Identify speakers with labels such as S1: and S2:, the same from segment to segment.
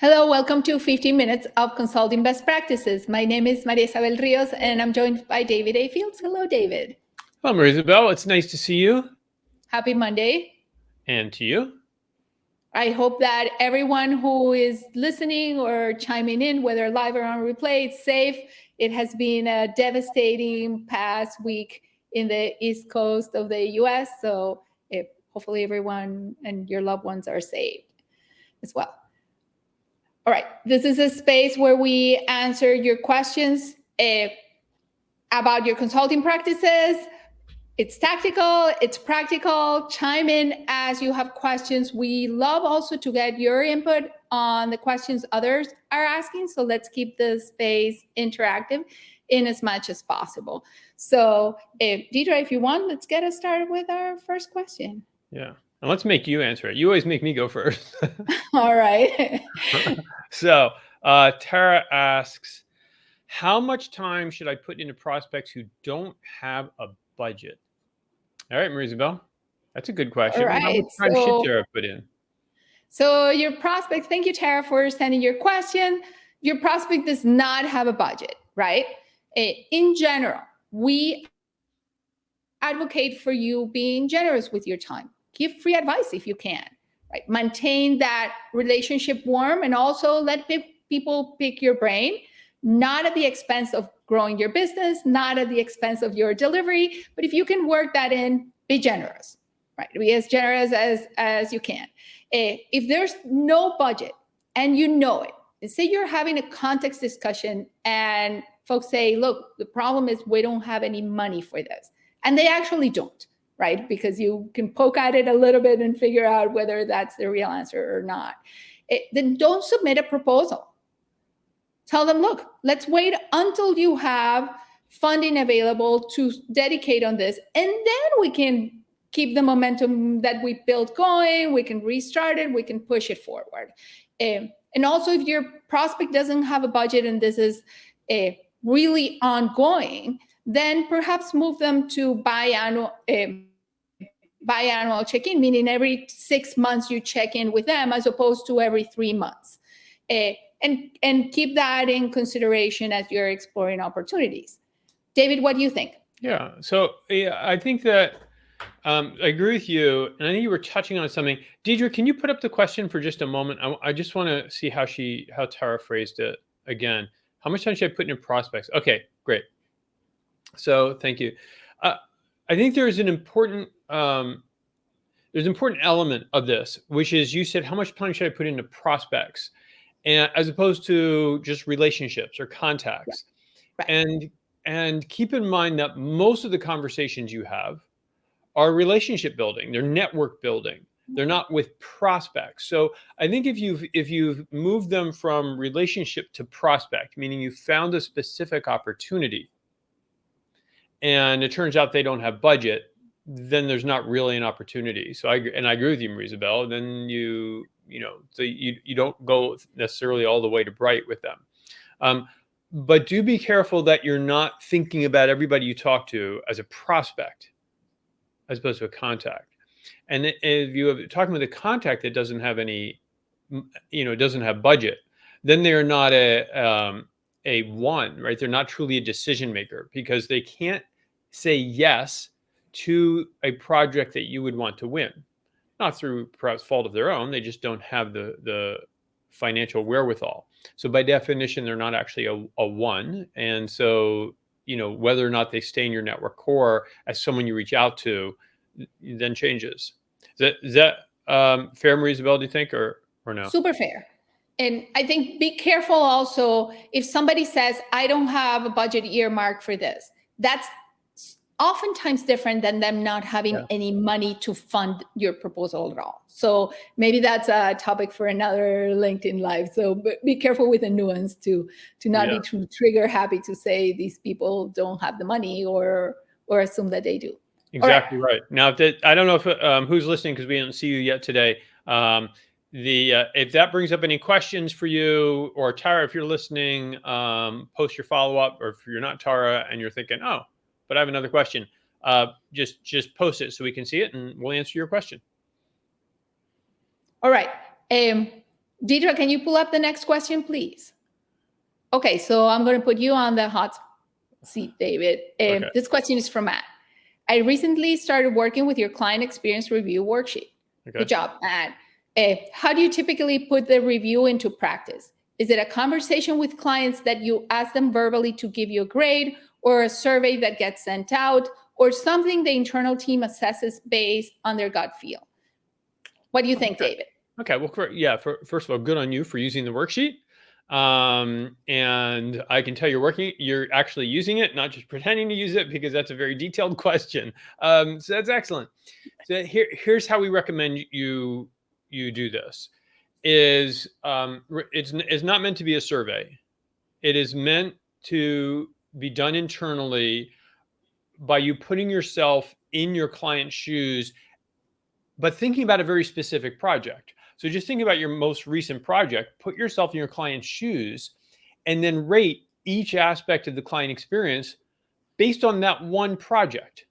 S1: Hello, welcome to 15 Minutes of Consulting Best Practices. My name is Maria Isabel Rios, and I'm joined by David A. Fields. Hello, David.
S2: Hello, Maria Isabel. It's nice to see you.
S1: Happy Monday.
S2: And to you.
S1: I hope that everyone who is listening or chiming in, whether live or on replay, is safe. It has been a devastating past week in the East Coast of the U.S., so hopefully everyone and your loved ones are saved as well. All right, this is a space where we answer your questions about your consulting practices. It's tactical, it's practical. Chime in as you have questions. We love also to get your input on the questions others are asking. So let's keep the space interactive in as much as possible. So Deidre, if you want, let's get us started with our first question.
S2: Yeah. And let's make you answer it. You always make me go first.
S1: All right.
S2: So Tara asks, how much time should I put into prospects who don't have a budget? All right, Maria Isabel, that's a good question.
S1: All right.
S2: How much time should Tara put in?
S1: So your prospect, thank you, Tara, for sending your question. Your prospect does not have a budget, right? In general, we advocate for you being generous with your time. Give free advice if you can, right? Maintain that relationship warm and also let people pick your brain, not at the expense of growing your business, not at the expense of your delivery, but if you can work that in, be generous, right? Be as generous as you can. If there's no budget and you know it, say you're having a context discussion and folks say, look, the problem is we don't have any money for this. And they actually don't, right? Because you can poke at it a little bit and figure out whether that's the real answer or not. Then don't submit a proposal. Tell them, look, let's wait until you have funding available to dedicate on this. And then we can keep the momentum that we built going. We can restart it. We can push it forward. And also, if your prospect doesn't have a budget and this is really ongoing, then perhaps move them to biannual check-in, meaning every 6 months you check in with them as opposed to every 3 months. And keep that in consideration as you're exploring opportunities. David, what do you think?
S2: Yeah, so I think that I agree with you. And I think you were touching on something. Deidre, can you put up the question for just a moment? I just want to see how Tara phrased it again. How much time should I put in prospects? Okay, great. So thank you. I think there's an important element of this, which is you said, how much time should I put into prospects? And as opposed to just relationships or contacts. Yeah. Right. And keep in mind that most of the conversations you have are relationship building, they're network building. They're not with prospects. So I think if you've moved them from relationship to prospect, meaning you found a specific opportunity and it turns out they don't have budget, then there's not really an opportunity. So I agree with you, Maria Isabel. Then you don't go necessarily all the way to Bright with them. But do be careful that you're not thinking about everybody you talk to as a prospect, as opposed to a contact. And if you are talking with a contact that doesn't have doesn't have budget, then they're not a one, right? They're not truly a decision maker because they can't say yes to a project that you would want to win. Not through perhaps fault of their own, they just don't have the financial wherewithal. So by definition, they're not actually a one. And so, whether or not they stay in your network core as someone you reach out to, then changes. Is that fair, Maria Isabel, do you think, or no?
S1: Super fair. And I think be careful also if somebody says, I don't have a budget earmarked for this. That's oftentimes different than them not having any money to fund your proposal at all. So maybe that's a topic for another LinkedIn Live. So be careful with the nuance to not be too trigger happy to say these people don't have the money or assume that they do.
S2: Exactly right. Now, I don't know if who's listening because we didn't see you yet today. If that brings up any questions for you, or Tara, if you're listening, post your follow-up, or if you're not Tara and you're thinking, oh, but I have another question, just post it so we can see it and we'll answer your question.
S1: All right. Deidre, can you pull up the next question, please? Okay, so I'm going to put you on the hot seat, David.
S2: Okay.
S1: This question is from Matt. I recently started working with your client experience review worksheet.
S2: Okay.
S1: Good job, Matt. How do you typically put the review into practice? Is it a conversation with clients that you ask them verbally to give you a grade, or a survey that gets sent out, or something the internal team assesses based on their gut feel? What do you think, David?
S2: Okay, well, first of all, good on you for using the worksheet. And I can tell you're actually using it, not just pretending to use it, because that's a very detailed question. So that's excellent. So here's how we recommend you do this. It's not meant to be a survey. It is meant to be done internally by you putting yourself in your client's shoes, but thinking about a very specific project. So just think about your most recent project, put yourself in your client's shoes, and then rate each aspect of the client experience based on that one project.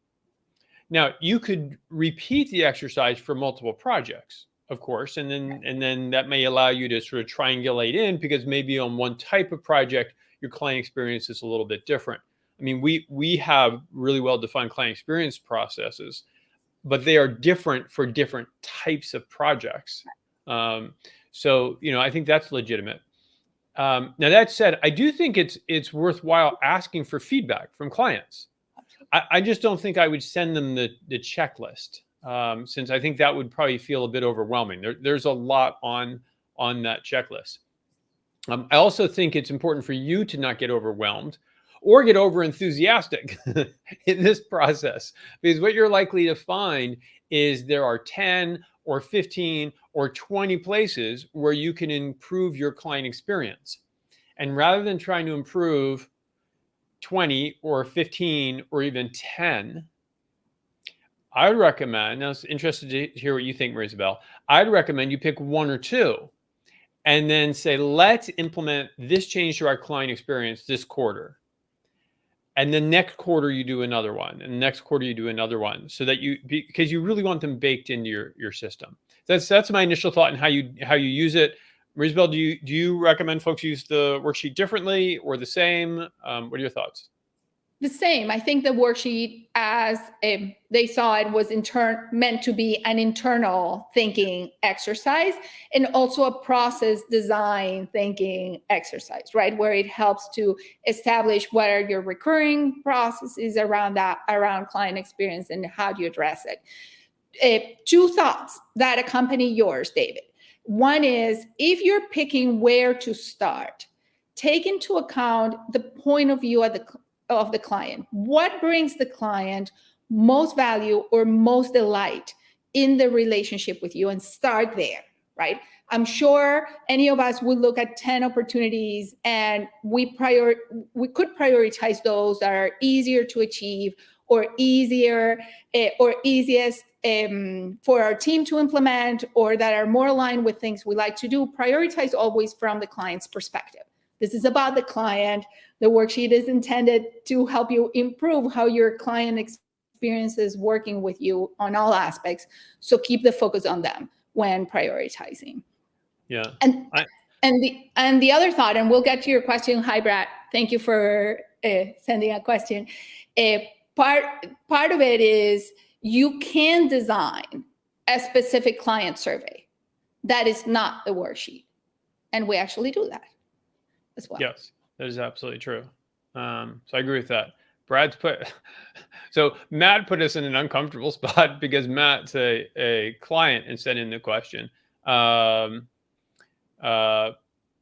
S2: Now, you could repeat the exercise for multiple projects, of course, and then that may allow you to sort of triangulate in, because maybe on one type of project, your client experience is a little bit different. I mean, we have really well-defined client experience processes, but they are different for different types of projects. So, I think that's legitimate. Now, that said, I do think it's worthwhile asking for feedback from clients. I just don't think I would send them the checklist, since I think that would probably feel a bit overwhelming. There's a lot on that checklist. I also think it's important for you to not get overwhelmed or get over enthusiastic in this process, because what you're likely to find is there are 10 or 15 or 20 places where you can improve your client experience. And rather than trying to improve 20 or 15 or even 10, I would recommend, now it's interested to hear what you think, Marisabel, I'd recommend you pick one or two and then say, let's implement this change to our client experience this quarter. And the next quarter you do another one, and the next quarter you do another one, so that because you really want them baked into your system. That's my initial thought on how you use it. Marisabel, do you recommend folks use the worksheet differently or the same? What are your thoughts?
S1: The same. I think the worksheet, as they saw it, was meant to be an internal thinking exercise, and also a process design thinking exercise, right? Where it helps to establish what are your recurring processes around client experience and how do you address it. Two thoughts that accompany yours, David. One is, if you're picking where to start, take into account the point of view of the client. What brings the client most value or most delight in the relationship with you, and start there, right? I'm sure any of us would look at 10 opportunities, and we could prioritize those that are easier to achieve or easiest for our team to implement, or that are more aligned with things we like to do. Prioritize always from the client's perspective. This is about the client. The worksheet is intended to help you improve how your client experiences working with you on all aspects. So keep the focus on them when prioritizing.
S2: Yeah.
S1: And the other thought, and we'll get to your question. Hi, Brad. Thank you for sending a question. Part of it is, you can design a specific client survey that is not the worksheet, and we actually do that as well.
S2: Yes, that is absolutely true. So I agree with that. So Matt put us in an uncomfortable spot, because Matt's a client and sent in the question.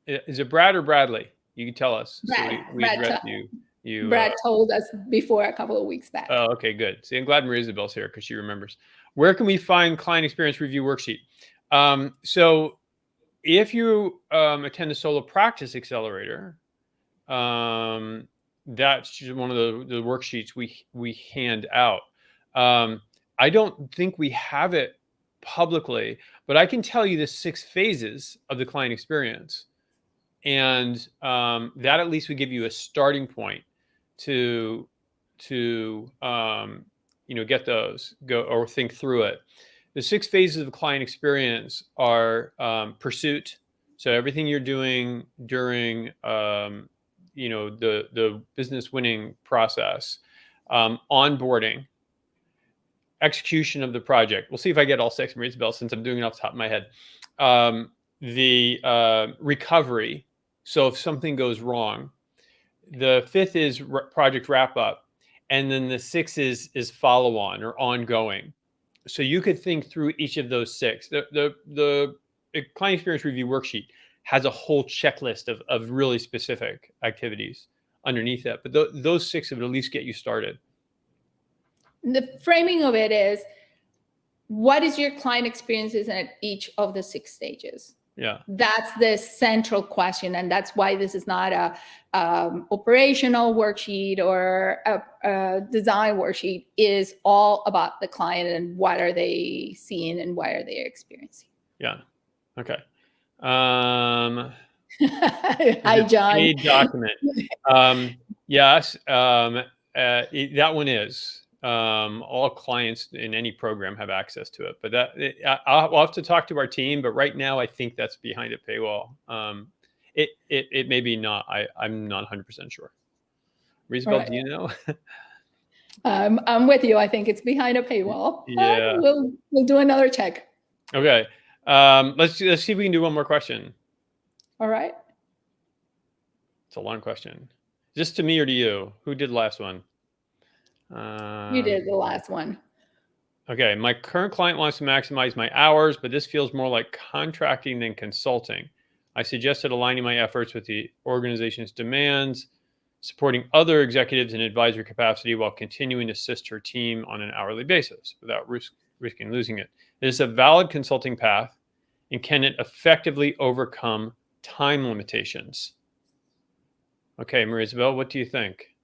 S2: Is it Brad or Bradley? You can tell us.
S1: Brad.
S2: So we addressed you.
S1: Brad told us before a couple of weeks back.
S2: Oh, okay, good. See, I'm glad Marisabel's here because she remembers. Where can we find client experience review worksheet? So if you attend the Solo Practice Accelerator, that's just one of the worksheets we hand out. I don't think we have it publicly, but I can tell you the 6 phases of the client experience, and that at least would give you a starting point to get those, go or think through it. The 6 phases of client experience are pursuit, So everything you're doing during, the business winning process, onboarding, execution of the project. We'll see if I get all six, Maria Isabel, since I'm doing it off the top of my head. The recovery. So if something goes wrong, the fifth is project wrap up, and then the sixth is follow on or ongoing. So you could think through each of those six. The client experience review worksheet has a whole checklist of really specific activities underneath that, but those six would at least get you started.
S1: The framing of it is, what is your client experiences at each of the 6 stages?
S2: Yeah.
S1: That's the central question. And that's why this is not a operational worksheet or a design worksheet. Is all about the client and what are they seeing and what are they experiencing.
S2: Yeah. Okay.
S1: Hi, John.
S2: Paid document. Yes. That one is. All clients in any program have access to it, but I'll have to talk to our team. But right now, I think that's behind a paywall. It may be not. I'm not 100% sure. Isabel, do you know?
S1: I'm with you. I think it's behind a paywall.
S2: Yeah.
S1: We'll do another check.
S2: Okay. Let's see if we can do one more question.
S1: All right.
S2: It's a long question. Is this to me or to you? Who did the last one?
S1: You did the last one.
S2: Okay. My current client wants to maximize my hours, but this feels more like contracting than consulting. I suggested aligning my efforts with the organization's demands, supporting other executives in advisory capacity while continuing to assist her team on an hourly basis without risking losing it. It is a valid consulting path, and can it effectively overcome time limitations? Okay, Maria Isabel, what do you think?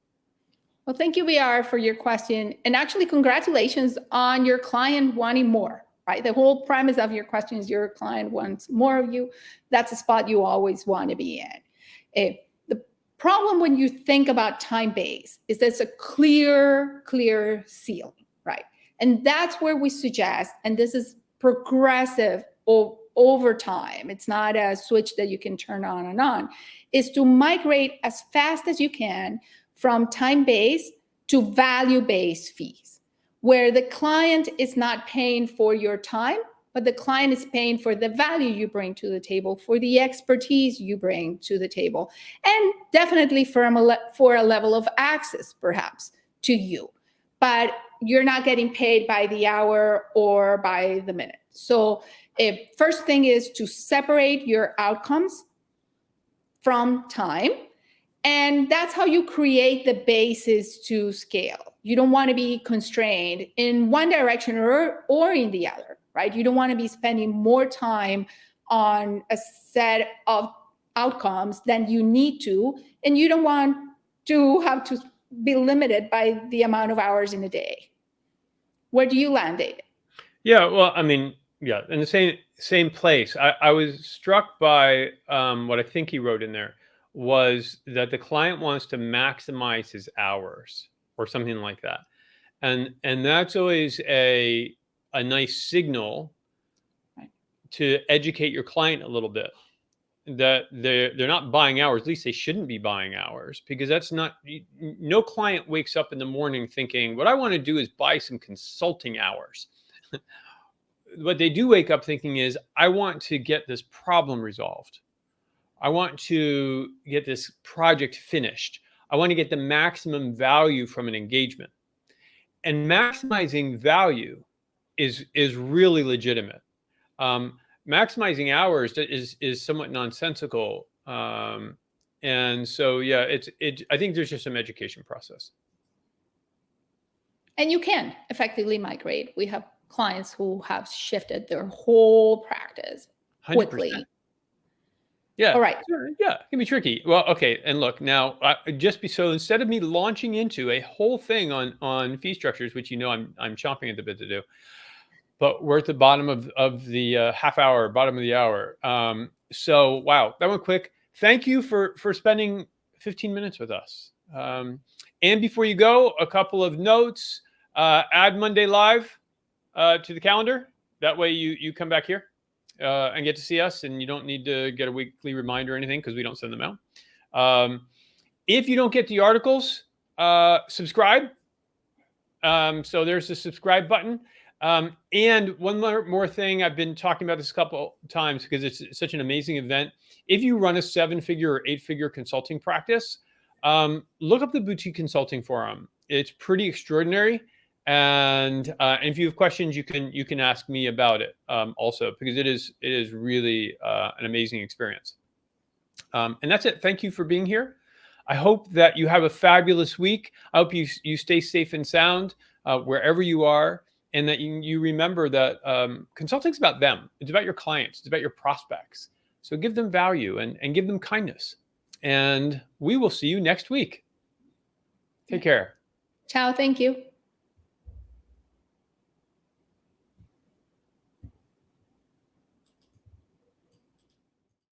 S1: Well, thank you, VR, for your question. And actually, congratulations on your client wanting more, right? The whole premise of your question is your client wants more of you. That's a spot you always want to be in. The problem when you think about time-based is there's a clear ceiling, right? And that's where we suggest, and this is progressive over time, it's not a switch that you can turn on and on, is to migrate as fast as you can from time-based to value-based fees, where the client is not paying for your time, but the client is paying for the value you bring to the table, for the expertise you bring to the table, and definitely for a level of access, perhaps, to you. But you're not getting paid by the hour or by the minute. So first thing is to separate your outcomes from time. And that's how you create the basis to scale. You don't want to be constrained in one direction or in the other, right? You don't want to be spending more time on a set of outcomes than you need to, and you don't want to have to be limited by the amount of hours in a day. Where do you land, David?
S2: Yeah, well, I mean, yeah, in the same place. I was struck by what I think he wrote in there was that the client wants to maximize his hours or something like that. And that's always a nice signal to educate your client a little bit, that they're not buying hours. At least they shouldn't be buying hours, because that's not, no client wakes up in the morning thinking, what I want to do is buy some consulting hours. What they do wake up thinking is, I want to get this problem resolved. I want to get this project finished. I want to get the maximum value from an engagement. And maximizing value is really legitimate. Maximizing hours is somewhat nonsensical. And so, yeah, I think there's just some education process.
S1: And you can effectively migrate. We have clients who have shifted their whole practice quickly.
S2: 100%. Yeah.
S1: All right.
S2: Sure. Yeah. It can be tricky. Well, okay. And look, now so instead of me launching into a whole thing on fee structures, which, I'm chomping at the bit to do, but we're at the bottom of the half hour, bottom of the hour. So, wow, that went quick. Thank you for spending 15 minutes with us. And before you go, a couple of notes. Add Monday Live to the calendar. That way you come back here. and get to see us, and you don't need to get a weekly reminder or anything because we don't send them out. If you don't get the articles, subscribe. So there's the subscribe button. And one more thing, I've been talking about this a couple times because it's such an amazing event. If you run a 7-figure or 8-figure consulting practice, look up the Boutique Consulting Forum. It's pretty extraordinary. And if you have questions, you can ask me about it also, because it is really an amazing experience. And that's it. Thank you for being here. I hope that you have a fabulous week. I hope you stay safe and sound wherever you are, and that you remember that consulting is about them. It's about your clients. It's about your prospects. So give them value and give them kindness. And we will see you next week. Take care.
S1: Ciao. Thank you.